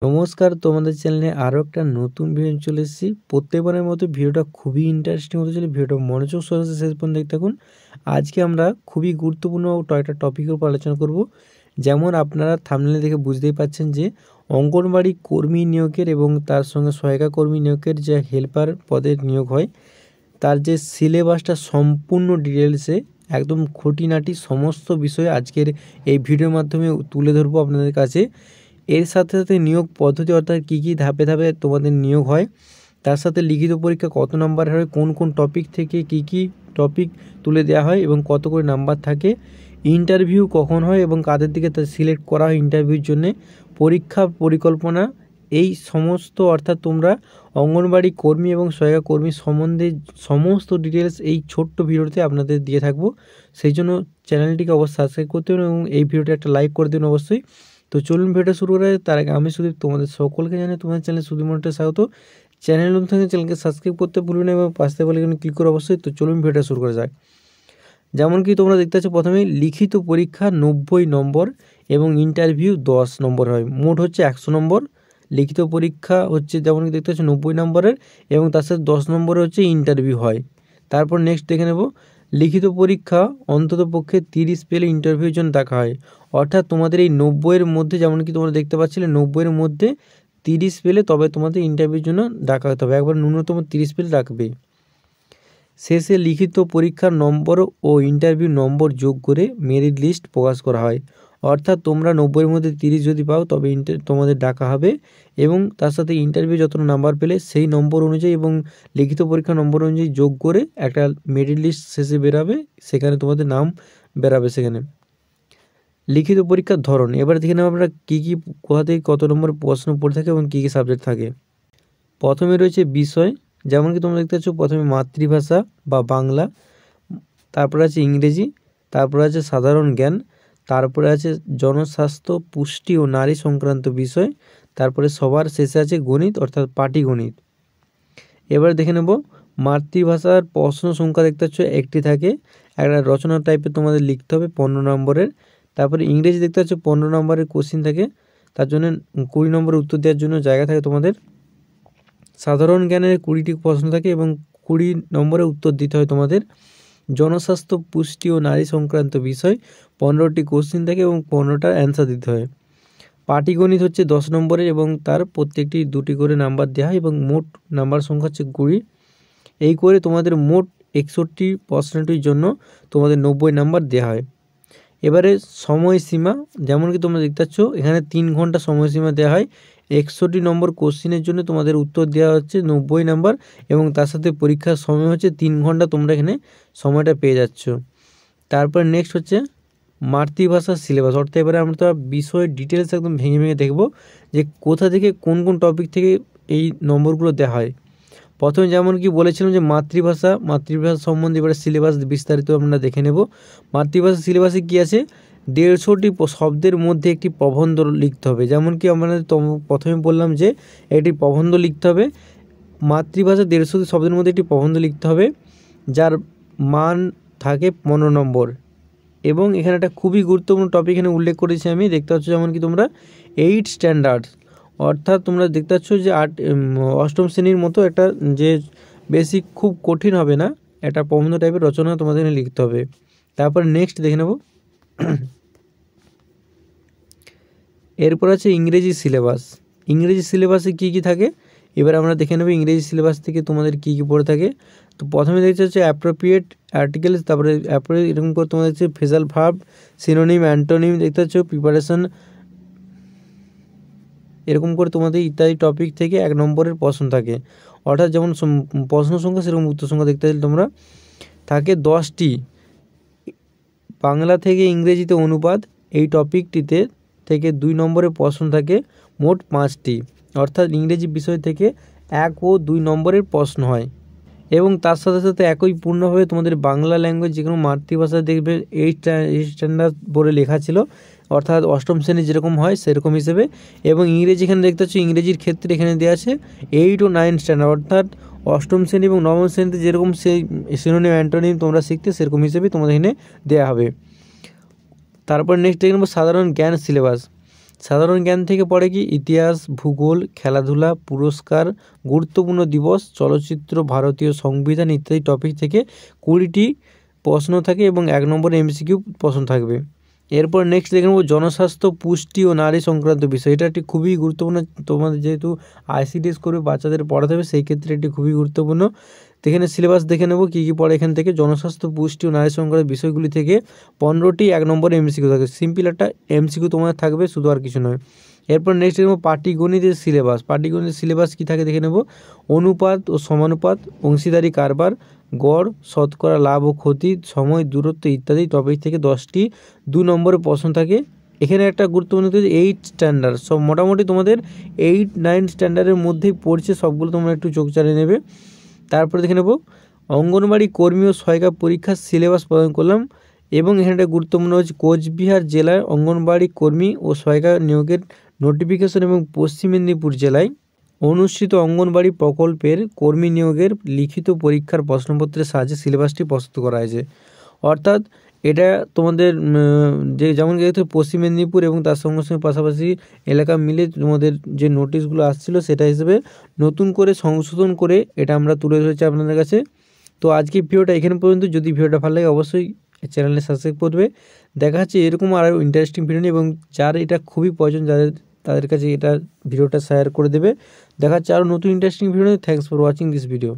নমস্কার, তোমাদের চ্যানেলে আরও একটা নতুন ভিডিও চলে এসেছি। প্রত্যেকবারের মতো ভিডিওটা খুবই ইন্টারেস্টিং হতে চলে। ভিডিওটা মনোযোগ সহকারে শেষ পর্যন্ত দেখতে থাকুন। আজকে আমরা খুবই গুরুত্বপূর্ণ একটা টপিকের উপর আলোচনা করব। যেমন আপনারা থাম্বনেল দেখে বুঝতেই পাচ্ছেন যে অঙ্গনবাড়ি কর্মী নিয়োগের এবং তার সঙ্গে সহায়িকা কর্মী নিয়োগের যে হেল্পার পদের নিয়োগ হয় তার যে সিলেবাসটা সম্পূর্ণ ডিটেলসে একদম খুঁটিনাটি সমস্ত বিষয় আজকের এই ভিডিওর মাধ্যমে তুলে ধরবো আপনাদের কাছে। এর সাথে সাথে নিয়োগ পদ্ধতি অর্থাৎ কী কী ধাপে ধাপে তোমাদের নিয়োগ হয়, তার সাথে লিখিত পরীক্ষা কত নাম্বারের হয়, কোন কোন টপিক থেকে কী কী টপিক তুলে দেওয়া হয় এবং কত করে নাম্বার থাকে, ইন্টারভিউ কখন হয় এবং কাদের দিকে তা সিলেক্ট করা হয় ইন্টারভিউর জন্যে, পরীক্ষা পরিকল্পনা, এই সমস্ত অর্থাৎ তোমরা অঙ্গনবাড়ি কর্মী এবং সহায়িকা কর্মী সম্বন্ধে সমস্ত ডিটেলস এই ছোট্ট ভিডিওতে আপনাদের দিয়ে থাকবো। সেই জন্য চ্যানেলটিকে অবশ্যই সাবস্ক্রাইব করতে হবে এবং এই ভিডিওটা একটা লাইক করে দেবেন অবশ্যই। তো চলুন ভিডিওটা শুরু করা যায়। তার আগে আমি সুদীপ তোমাদের সকলকে জানাই তোমাদের চ্যানেল সুদীপ মনিটরে স্বাগত। চ্যানেল নতুন থাকলে চ্যানেলকে সাবস্ক্রাইব করতে ভুলবেন না এবং পাশে বলে ক্লিক করে অবশ্যই। তো চলুন ভিডিওটা শুরু করা যায়। যেমন কি তোমরা দেখতে পাচ্ছ, প্রথমেই লিখিত পরীক্ষা 90 নম্বর এবং ইন্টারভিউ 10 নম্বর হয়, মোট হচ্ছে 100 নম্বর। লিখিত পরীক্ষা হচ্ছে যেমন কি দেখতে পাচ্ছ 90 নম্বরের এবং তার সাথে 10 নম্বরে হচ্ছে ইন্টারভিউ হয়। তারপর নেক্সট দেখে নেব, লিখিত পরীক্ষা অন্তত পক্ষে 30 পেলে ইন্টারভিউর জন্য দেখা হয়। অর্থাৎ তোমাদের এই 90-এর মধ্যে যেমন কি তোমরা দেখতে পাচ্ছিলে 90-এর মধ্যে 30 পেলে তবে তোমাদের ইন্টারভিউর জন্য ডাকা হতে হবে। একবার ন্যূনতম 30 পেলে ডাকবে। শেষে লিখিত পরীক্ষার নম্বর ও ইন্টারভিউ নম্বর যোগ করে মেরিট লিস্ট প্রকাশ করা হয়। অর্থাৎ তোমরা 90-এর মধ্যে 30 যদি পাও তবে তোমাদের ডাকা হবে এবং তার সাথে ইন্টারভিউ যত নাম্বার পেলে সেই নম্বর অনুযায়ী এবং লিখিত পরীক্ষা নম্বর অনুযায়ী যোগ করে একটা মেরিট লিস্ট শেষে বেরাবে, সেখানে তোমাদের নাম বেরাবে সেখানে। লিখিত পরীক্ষার ধরন এবার দেখে নেব আমরা কী কী কোথা থেকে কত নম্বর প্রশ্ন পড়ে থাকে এবং কী কী সাবজেক্ট থাকে। প্রথমে রয়েছে বিষয়, যেমন কি তোমরা দেখতে পাচ্ছ প্রথমে মাতৃভাষা বা বাংলা, তারপরে আছে ইংরেজি, তারপরে আছে সাধারণ জ্ঞান, তারপরে আছে জনস্বাস্থ্য, পুষ্টি ও নারী সংক্রান্ত বিষয়, তারপরে সবার শেষে আছে গণিত অর্থাৎ পাটিগণিত। এবার দেখে নেব মাতৃভাষার প্রশ্ন সংখ্যা দেখতে পাচ্ছ একটি থাকে, একটা রচনা টাইপের তোমাদের লিখতে হবে 15 নম্বরের। তারপরে ইংরেজি দেখতে পাচ্ছ 15 নম্বরের কোশ্চিন থাকে, তার জন্য 20 নম্বরের উত্তর দেওয়ার জন্য জায়গা থাকে তোমাদের। সাধারণ জ্ঞানের 20টি প্রশ্ন থাকে এবং 20 নম্বরে উত্তর দিতে হয় তোমাদের। জনস্বাস্থ্য, পুষ্টি ও নারী সংক্রান্ত বিষয় 15টি কোশ্চিন থাকে এবং 15টার অ্যান্সার দিতে হয়। পাটিগণিত হচ্ছে 10 নম্বরের এবং তার প্রত্যেকটি 2টি করে নাম্বার দেওয়া হয় এবং মোট নাম্বার সংখ্যা হচ্ছে 20। এই করে তোমাদের মোট 61 প্রশ্নটির জন্য তোমাদের 90 নাম্বার দেওয়া হয়। এবারে সময়সীমা, যেমন কি তোমরা দেখতে পাচ্ছ এখানে 3 ঘন্টা সময়সীমা দেওয়া হয়। 61 নম্বর কোশ্চিনের জন্য তোমাদের উত্তর দেওয়া হচ্ছে 90 নাম্বার এবং তার সাথে পরীক্ষার সময় হচ্ছে 3 ঘন্টা, তোমরা এখানে সময়টা পেয়ে যাচ্ছ। তারপর নেক্সট হচ্ছে মাতৃভাষার সিলেবাস, অর্থাৎ এবারে আমরা তো বিষয়ের ডিটেলস একদম ভেঙে ভেঙে দেখব যে কোথা থেকে কোন কোন টপিক থেকে এই নম্বরগুলো দেওয়া হয়। প্রথমে যেমন কি বলেছিলাম যে মাতৃভাষা সম্বন্ধে এবারে সিলেবাস বিস্তারিত আমরা দেখে নেব। মাতৃভাষা সিলেবাসে কী আছে, 150টি শব্দের মধ্যে একটি প্রবন্ধ লিখতে হবে। যেমন কি আমরা প্রথমে বললাম যে একটি প্রবন্ধ লিখতে হবে। মাতৃভাষা 150টি শব্দের মধ্যে একটি প্রবন্ধ লিখতে হবে যার মান থাকে 15 নম্বর। এবং এখানে একটা খুবই গুরুত্বপূর্ণ টপিক এখানে উল্লেখ করেছি আমি, দেখতে পাচ্ছ যেমন কি তোমরা 8 স্ট্যান্ডার্ড, অর্থাৎ তোমরা দেখতে পাচ্ছ যে 8ম শ্রেণীর মতো একটা যে বেসিক খুব কঠিন হবে না, একটা প্রবন্ধ টাইপের রচনা তোমাদের লিখতে হবে। তারপর নেক্সট দেখে নেব, এরপর আছে ইংরেজি সিলেবাস। ইংরেজি সিলেবাসে কী কী থাকে এবার আমরা দেখে নেব ইংরেজি সিলেবাস থেকে তোমাদের কী কী পড়ে থাকে। তো প্রথমে দেখতে হচ্ছে অ্যাপ্রোপ্রিয়েট আর্টিকেলস, তারপরে এরকম করে তোমাদের হচ্ছে ফ্রেজাল ভার্ব, সিনোনিম, অ্যান্টোনিম দেখতে পাচ্ছ, প্রিপারেশন, এরকম করে তোমাদের ইত্যাদি টপিক থেকে 1 নম্বরের প্রশ্ন থাকে। অর্থাৎ যেমন প্রশ্ন সংখ্যা সেরকম উত্তর সংখ্যা দেখতে পাচ্ছ তোমরা থাকে 10টি। বাংলা থেকে ইংরেজিতে অনুবাদ, এই টপিকটিতে থেকে 2 নম্বরের প্রশ্ন থাকে মোট 5টি। অর্থাৎ ইংরেজি বিষয় থেকে 1 ও 2 নম্বরের প্রশ্ন হয় এবং তার সাথে সাথে একই পূর্ণভাবে তোমাদের বাংলা ল্যাঙ্গুয়েজ যে কোনো মাতৃভাষা দেখবে 8 স্ট্যান্ডার্ড বোর্ডে লেখা ছিল, অর্থাৎ 8ম শ্রেণী যেরকম হয় সেরকম হিসেবে। এবং ইংরেজি এখানে দেখতে পাচ্ছ ইংরেজির ক্ষেত্রে এখানে দেওয়া আছে 8 ও 9 স্ট্যান্ডার্ড, অর্থাৎ 8ম শ্রেণী এবং 9ম শ্রেণীতে যেরকম সেই সিনোনিম অ্যান্টোনিম তোমরা শিখতে সেরকম হিসেবে তোমাদের এখানে দেওয়া হবে। তারপর নেক্সট দেখে নেব সাধারণ জ্ঞান সিলেবাস। সাধারণ জ্ঞান থেকে পড়ে কি ইতিহাস, ভূগোল, খেলাধুলা, পুরস্কার, গুরুত্বপূর্ণ দিবস, চলচ্চিত্র, ভারতীয় সংবিধান ইত্যাদি টপিক থেকে 20টি প্রশ্ন থাকে এবং 1 নম্বরে এমসিকিউ প্রশ্ন থাকবে। এরপর নেক্সট দেখে নেব জনস্বাস্থ্য, পুষ্টি ও নারী সংক্রান্ত বিষয়। এটা একটি খুবই গুরুত্বপূর্ণ, তোমাদের যেহেতু আইসিডিএস করবে বাচ্চাদের পড়াতে হবে সেই ক্ষেত্রে এটি খুবই গুরুত্বপূর্ণ। এখানে সিলেবাস দেখে নেব কী কী পড়ে এখান থেকে। জনস্বাস্থ্য, পুষ্টি ও নারী সংক্রান্ত বিষয়গুলি থেকে 15টি 1 নম্বরে এমসিকিউ থাকে। সিম্পল একটা এমসিকিউ তোমাদের থাকবে, শুধু আর কিছু নয়। এরপর নেক্সট দেখব পাটিগণিতের সিলেবাস। পাটিগণিতের সিলেবাস কী থাকে দেখে নেব। অনুপাত ও সমানুপাত, অংশীদারি কারবার, গড়, শতকরা, লাভ ও ক্ষতি, সময়, দূরত্ব ইত্যাদি টপিক থেকে 10টি 2 নম্বরে প্রশ্ন থাকে। এখানে একটা গুরুত্বপূর্ণ হচ্ছে 8 স্ট্যান্ডার্ড, সব মোটামুটি তোমাদের 8-9 স্ট্যান্ডার্ডের মধ্যেই পড়ছে, সবগুলো তোমরা একটু চোখ চালিয়ে নেবে। তারপরে দেখে নেব অঙ্গনবাড়ি কর্মী ও সহায়িকা পরীক্ষার সিলেবাস প্রদান করলাম। এবং এখানে একটা গুরুত্বপূর্ণ হচ্ছে কোচবিহার জেলার অঙ্গনবাড়ি কর্মী ও সহায়িকা নিয়োগের নোটিফিকেশন এবং পশ্চিম মেদিনীপুর জেলায় অনুষ্ঠিত অঙ্গনবাড়ি প্রকল্পের কর্মী নিয়োগের লিখিত পরীক্ষার প্রশ্নপত্রের সাহায্যে সিলেবাসটি প্রস্তুত করা হয়েছে। অর্থাৎ এটা তোমাদের যেমন যেহেতু পশ্চিম মেদিনীপুর এবং তার সঙ্গে সঙ্গে পাশাপাশি এলাকা মিলে তোমাদের যে নোটিশগুলো আসছিলো সেটা হিসেবে নতুন করে সংশোধন করে এটা আমরা তুলে ধরেছি আপনাদের কাছে। তো আজকে ভিডিওটা এখানে পর্যন্ত। যদি ভিডিওটা ভালো লাগে অবশ্যই চ্যানেলে সাবস্ক্রাইব করবে। দেখা যাচ্ছে এরকম আরও ইন্টারেস্টিং ভিডিও নিয়ে, এবং যার এটা খুবই প্রয়োজন তাদের কাছে এটা ভিডিওটা শেয়ার করে দেবে। দেখা যাচ্ছে আরও নতুন interesting video. Thanks for watching this video.